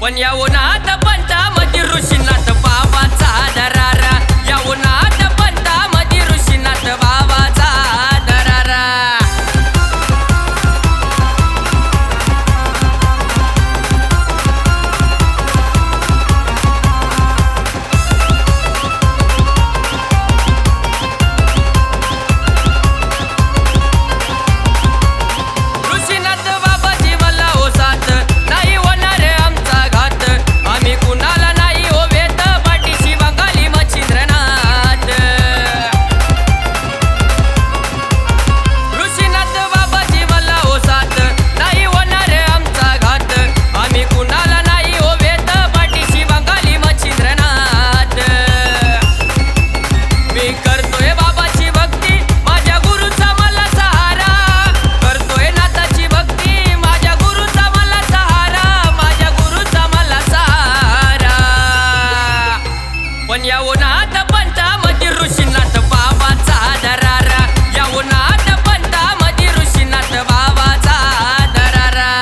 पण या उन्हात पंचामती ऋषीनाथ बाबाचा दरारा, या उन्हात पंचामती ऋषीनाथ बाबाचा दरारा। ऋषीनाथ बाबाजी मला ओ साथ, नाही होणार आमचा घात, आम्ही कुणाला नाही ओ वेत, पाठीशी बंगाली मच्छिंद्रनाथ। ऋषीनाथ बाबाजी मला ओ साथ, नाही होणार आमचा घात, आम्ही कुणाला नाही ओ वेत, पाठीशी बंगाली मच्छिंद्रनाथ। मी करतोय बाबाची भक्ती, माझ्या गुरुचा मला सहारा, करतोय नाथाची भक्ती, माझ्या गुरुचा मला सहारा, माझ्या गुरुचा मला सहारा। पण या उन्हात पंचामती ऋषीनाथ बाबाचा दरारा, या उन्हात पंचामती ऋषीनाथ बाबाचा दरारा।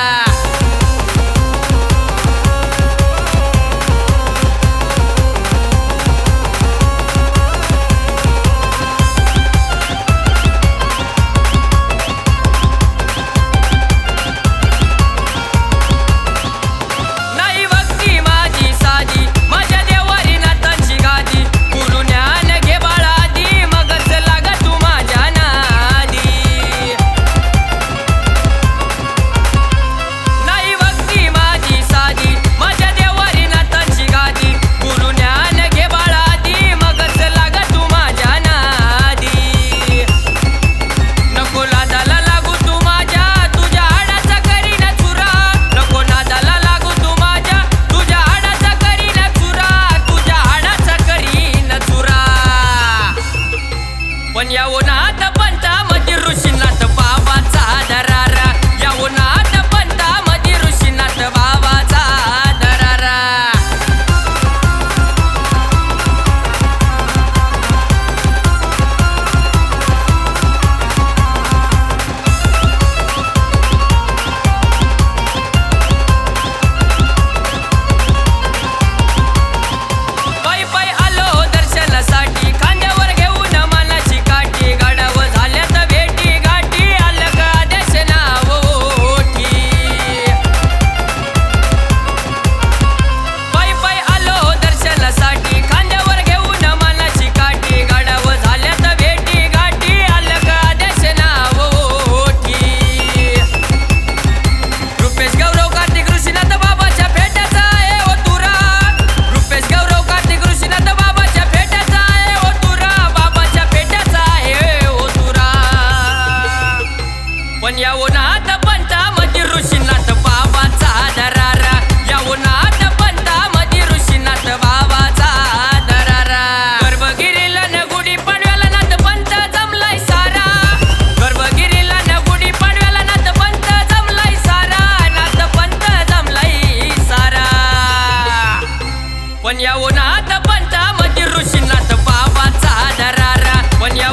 नाही भक्ती माझी साधी, माझ्या देवारी नाथांची गादी, गुरु ज्ञान घे बाळादी, मगच लाग तू माझ्या नादी। नाही भक्ती माझी साधी, माझ्या देवारी नाथांची गादी, गुरु ज्ञान घे बाळादी, मगच लाग तू माझ्या नादी। नको नादाला लागू तू माझ्या, तुझ्या हाडाचा करीन चुरा, नको नादाला लागू तू माझ्या, तुझ्या हाडाचा करीन चुरा, तुझ्या हाडाचा करीन चुरा। पण या उन्हात पंचामती ऋषीनाथ बाबाचा दरारा, या उन्हात पंचामती ऋषीनाथ बाबाचा दरारा। पायी पायी आलो दर्शनासाठी, खांद्यावर घेऊन मनाची काठी, गाडावर झाल्यात भेटी गाठी, आलं का आदेश नाव ओठी। पायी पायी आलो दर्शनासाठी, खांद्यावर घेऊन मनाची काठी, गाडावर झाल्यात भेटी गाठी, आलं का आदेश नाव ओठी। रुपेश गौरव कार्तिक ऋषीनाथ बाबाच्या भेटाचा आहे ओ तुरा, रुपेश गौरव कार्तिक ऋषीनाथ बाबाच्या भेटाचा आहे ओ तुरा, बाबाच्या भेटाचा आहे ओ तुरा। पण या उन्हात पंचामती ऋषीनाथ बाबाचा दरारा, या उन्हात पंचामती ऋषीनाथ बाबाचा दरारा। गर्भगिरीला न गुढी पाडव्याला नाथ पंथ जमलाय सारा, गर्भगिरीला न गुढी पाडव्याला नाथ पंथ जमलाय सारा, नाथ पंथ जमलाय सारा। पण या उन्हात पंचामती ऋषीनाथ बाबाचा दरारा, पण या